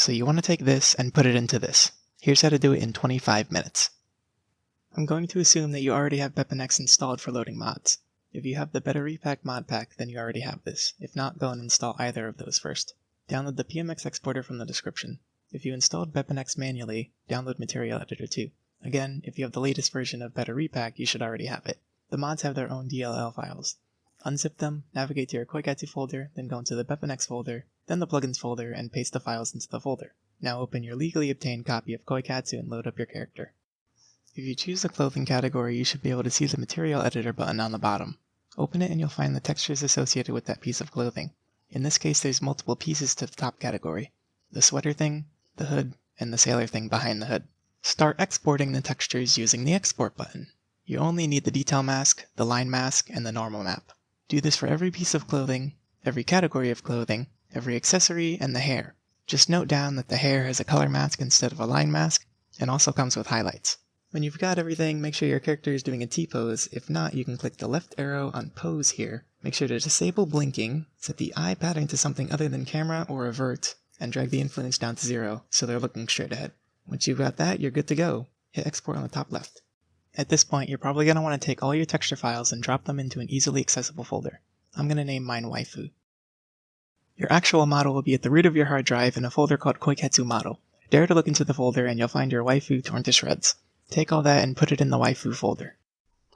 So you want to take this and put it into this. Here's how to do it in 25 minutes. I'm going to assume that you already have Bepinex installed for loading mods. If you have the BetterRepack mod pack, then you already have this. If not, go and install either of those first. Download the Pmx Exporter from the description. If you installed Bepinex manually, download MaterialEditor too. Again, if you have the latest version of BetterRepack, you should already have it. The mods have their own DLL files. Unzip them, navigate to your Koikatsu folder, then go into the Bepinex folder, then the plugins folder, and paste the files into the folder. Now open your legally obtained copy of Koikatsu and load up your character. If you choose the clothing category, you should be able to see the Material Editor button on the bottom. Open it and you'll find the textures associated with that piece of clothing. In this case, there's multiple pieces to the top category. The sweater thing, the hood, and the sailor thing behind the hood. Start exporting the textures using the Export button. You only need the detail mask, the line mask, and the normal map. Do this for every piece of clothing, every category of clothing, every accessory, and the hair. Just note down that the hair has a color mask instead of a line mask, and also comes with highlights. When you've got everything, make sure your character is doing a T-pose. If not, you can click the left arrow on pose here. Make sure to disable blinking, set the eye pattern to something other than camera or avert, and drag the influence down to 0 so they're looking straight ahead. Once you've got that, you're good to go. Hit export on the top left. At this point, you're probably going to want to take all your texture files and drop them into an easily accessible folder. I'm going to name mine waifu. Your actual model will be at the root of your hard drive in a folder called Koikatsu model. Dare to look into the folder and you'll find your waifu torn to shreds. Take all that and put it in the waifu folder.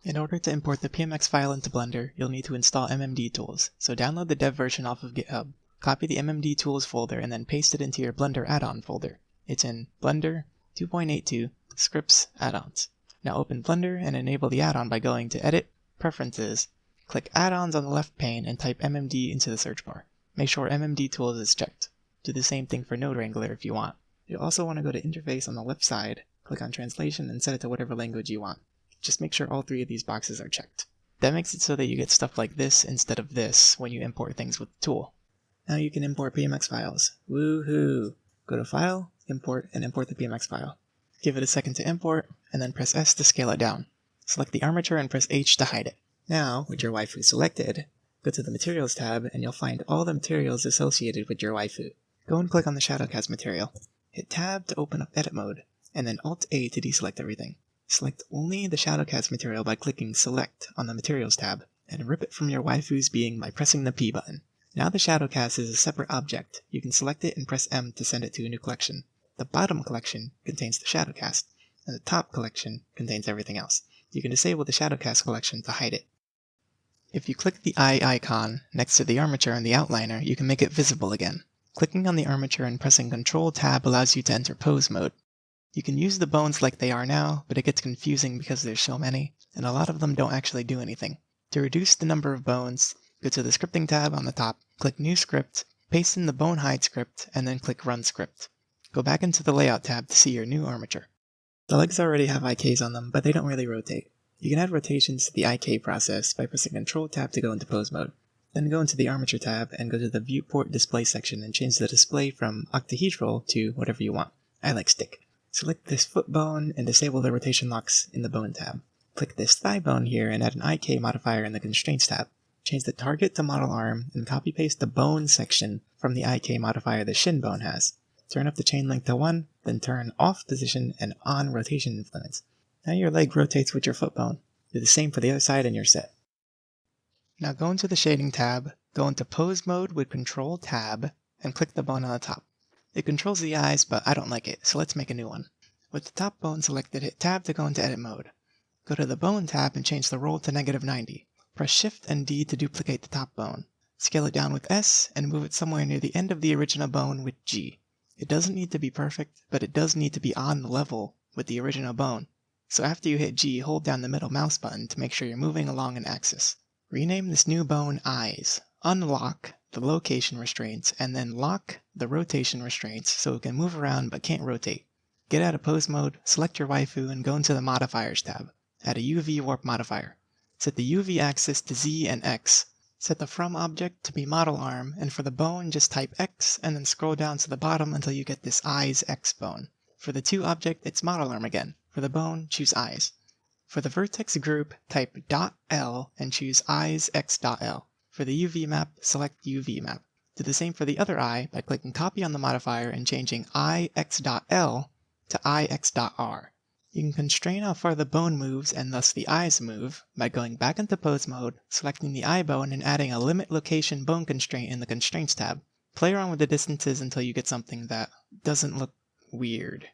In order to import the Pmx file into Blender, you'll need to install Mmd Tools, so download the dev version off of GitHub, copy the Mmd Tools folder, and then paste it into your Blender add-on folder. It's in Blender 2.82 Scripts Add-ons. Now open Blender and enable the add-on by going to Edit, Preferences, click Add-ons on the left pane and type MMD into the search bar. Make sure Mmd Tools is checked. Do the same thing for Node Wrangler if you want. You'll also want to go to Interface on the left side, click on Translation, and set it to whatever language you want. Just make sure all 3 of these boxes are checked. That makes it so that you get stuff like this instead of this when you import things with the tool. Now you can import Bmx files. Woohoo! Go to File, Import, and import the Bmx file. Give it a second to import, and then press S to scale it down. Select the armature and press H to hide it. Now, with your waifu selected, go to the Materials tab and you'll find all the materials associated with your waifu. Go and click on the Shadowcast material. Hit Tab to open up Edit mode, and then Alt-A to deselect everything. Select only the Shadowcast material by clicking Select on the Materials tab, and rip it from your waifu's being by pressing the P button. Now the Shadowcast is a separate object. You can select it and press M to send it to a new collection. The bottom collection contains the Shadowcast, and the top collection contains everything else. You can disable the Shadowcast collection to hide it. If you click the eye icon next to the armature and the outliner, you can make it visible again. Clicking on the armature and pressing Ctrl-Tab allows you to enter pose mode. You can use the bones like they are now, but it gets confusing because there's so many, and a lot of them don't actually do anything. To reduce the number of bones, go to the Scripting tab on the top, click New Script, paste in the bone hide script, and then click Run Script. Go back into the Layout tab to see your new armature. The legs already have IKs on them, but they don't really rotate. You can add rotations to the IK process by pressing Ctrl-Tab to go into pose mode. Then go into the Armature tab and go to the Viewport Display section and change the display from octahedral to whatever you want. I like stick. Select this foot bone and disable the rotation locks in the Bone tab. Click this thigh bone here and add an IK modifier in the Constraints tab. Change the target to model arm and copy-paste the bone section from the IK modifier the shin bone has. Turn up the chain length to 1, then turn off position and on rotation influence. Now your leg rotates with your foot bone. Do the same for the other side and you're set. Now go into the Shading tab, go into Pose mode with Ctrl-Tab, and click the bone on the top. It controls the eyes, but I don't like it, so let's make a new one. With the top bone selected, hit Tab to go into Edit mode. Go to the Bone tab and change the roll to -90. Press Shift and D to duplicate the top bone. Scale it down with S and move it somewhere near the end of the original bone with G. It doesn't need to be perfect, but it does need to be on the level with the original bone. So after you hit G, hold down the middle mouse button to make sure you're moving along an axis. Rename this new bone Eyes. Unlock the location restraints, and then lock the rotation restraints so it can move around but can't rotate. Get out of pose mode, select your waifu, and go into the Modifiers tab. Add a UV warp modifier. Set the UV axis to Z and X. Set the From object to be model arm, and for the bone just type X and then scroll down to the bottom until you get this Eyes X bone. For the To object, it's model arm again. For the bone, choose Eyes. For the vertex group, type .L and choose Eyes X.L. For the UV map, select UV map. Do the same for the other eye by clicking copy on the modifier and changing ix.l to ix.r. You can constrain how far the bone moves and thus the eyes move by going back into pose mode, selecting the eye bone and adding a limit location bone constraint in the constraints tab. Play around with the distances until you get something that doesn't look weird.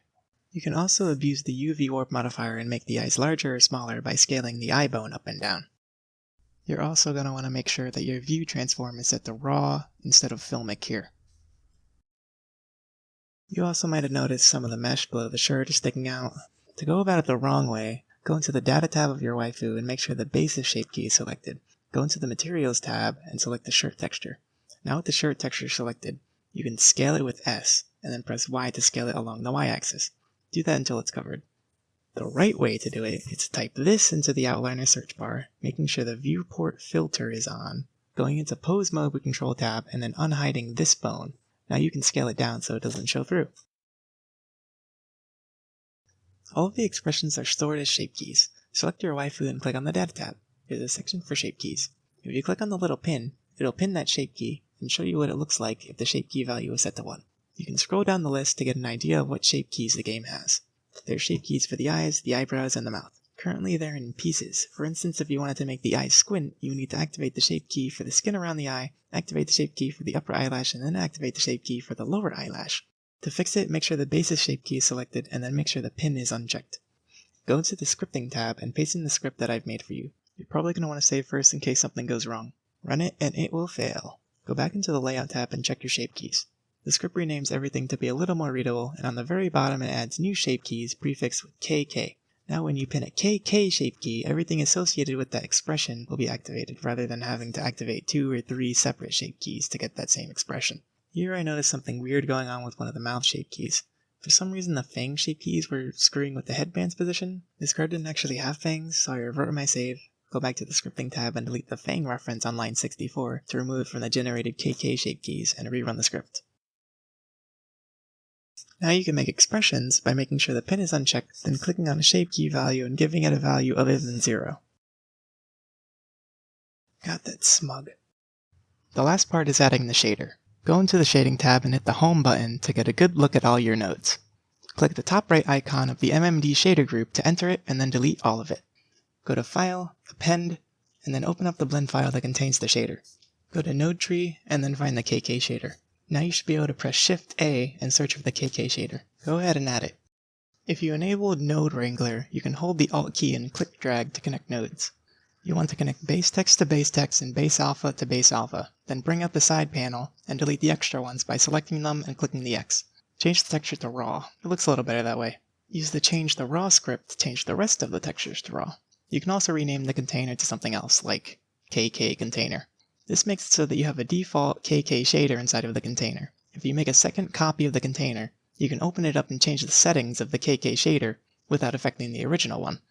You can also abuse the UV warp modifier and make the eyes larger or smaller by scaling the eye bone up and down. You're also going to want to make sure that your view transform is set to raw instead of filmic here. You also might have noticed some of the mesh below the shirt is sticking out. To go about it the wrong way, go into the Data tab of your waifu and make sure the basis shape key is selected. Go into the Materials tab and select the shirt texture. Now with the shirt texture selected, you can scale it with S, and then press Y to scale it along the Y-axis. Do that until it's covered. The right way to do it is to type this into the outliner search bar, making sure the viewport filter is on, going into pose mode with Control tab, and then unhiding this bone. Now you can scale it down so it doesn't show through. All of the expressions are stored as shape keys. Select your waifu and click on the Data tab. There's a section for shape keys. If you click on the little pin, it'll pin that shape key and show you what it looks like if the shape key value is set to 1. You can scroll down the list to get an idea of what shape keys the game has. There are shape keys for the eyes, the eyebrows, and the mouth. Currently they're in pieces. For instance, if you wanted to make the eyes squint, you need to activate the shape key for the skin around the eye, activate the shape key for the upper eyelash, and then activate the shape key for the lower eyelash. To fix it, make sure the basis shape key is selected, and then make sure the pin is unchecked. Go into the Scripting tab and paste in the script that I've made for you. You're probably going to want to save first in case something goes wrong. Run it and it will fail. Go back into the Layout tab and check your shape keys. The script renames everything to be a little more readable, and on the very bottom it adds new shape keys prefixed with KK. Now when you pin a KK shape key, everything associated with that expression will be activated, rather than having to activate 2 or 3 separate shape keys to get that same expression. Here I noticed something weird going on with one of the mouth shape keys. For some reason the fang shape keys were screwing with the headband's position. This card didn't actually have fangs, so I reverted my save, go back to the Scripting tab and delete the fang reference on line 64 to remove it from the generated KK shape keys and rerun the script. Now you can make expressions by making sure the pin is unchecked, then clicking on a shape key value and giving it a value other than 0. Got that smug. The last part is adding the shader. Go into the Shading tab and hit the Home button to get a good look at all your nodes. Click the top right icon of the Mmd shader group to enter it and then delete all of it. Go to File, Append, and then open up the blend file that contains the shader. Go to Node Tree and then find the KK shader. Now you should be able to press Shift-A and search for the KK shader. Go ahead and add it. If you enabled Node Wrangler, you can hold the Alt key and click drag to connect nodes. You want to connect base text to base text and base alpha to base alpha, then bring up the side panel and delete the extra ones by selecting them and clicking the X. Change the texture to raw. It looks a little better that way. Use the Change the Raw script to change the rest of the textures to raw. You can also rename the container to something else, like KK container. This makes it so that you have a default KK shader inside of the container. If you make a second copy of the container, you can open it up and change the settings of the KK shader without affecting the original one.